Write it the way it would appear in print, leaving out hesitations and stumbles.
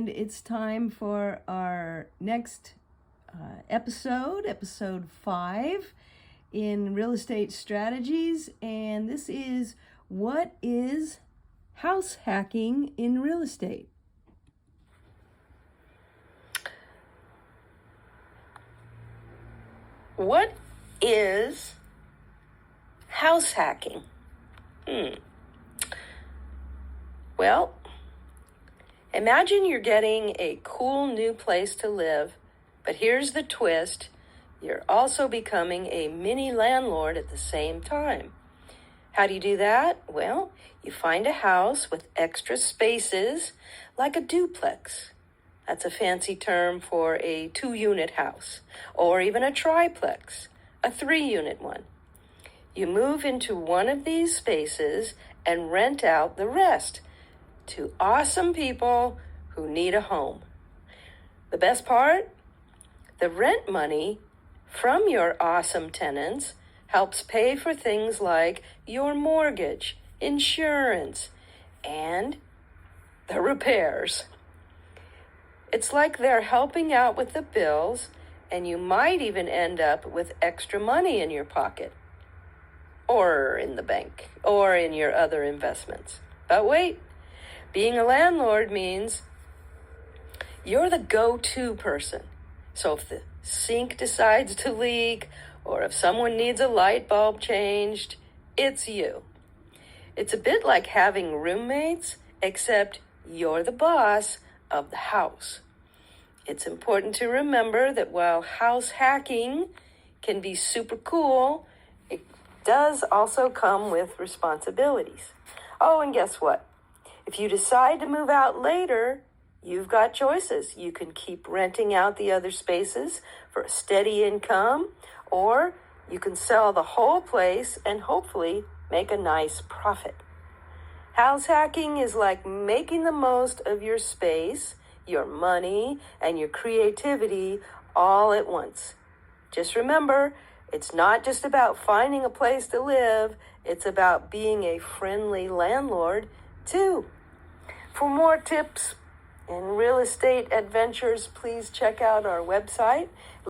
and it's time for our next episode 5 in real estate strategies, and this is what is house hacking in real estate. What is house hacking? Well, imagine you're getting a cool new place to live, but here's the twist. You're also becoming a mini landlord at the same time. How do you do that? Well, you find a house with extra spaces, like a duplex. That's a fancy term for a 2-unit house, or even a triplex, a 3-unit one. You move into one of these spaces and rent out the rest to awesome people who need a home. The best part? The rent money from your awesome tenants helps pay for things like your mortgage, insurance, and the repairs. It's like they're helping out with the bills, and you might even end up with extra money in your pocket, or in the bank, or in your other investments. But wait, being a landlord means you're the go-to person. So if the sink decides to leak, or if someone needs a light bulb changed, it's you. It's a bit like having roommates, except you're the boss of the house. It's important to remember that while house hacking can be super cool, it does also come with responsibilities. Oh, and guess what? If you decide to move out later, you've got choices. You can keep renting out the other spaces for a steady income, or you can sell the whole place and hopefully make a nice profit. House hacking is like making the most of your space, your money, and your creativity all at once. Just remember, it's not just about finding a place to live, it's about being a friendly landlord too. For more tips and real estate adventures, please check out our website.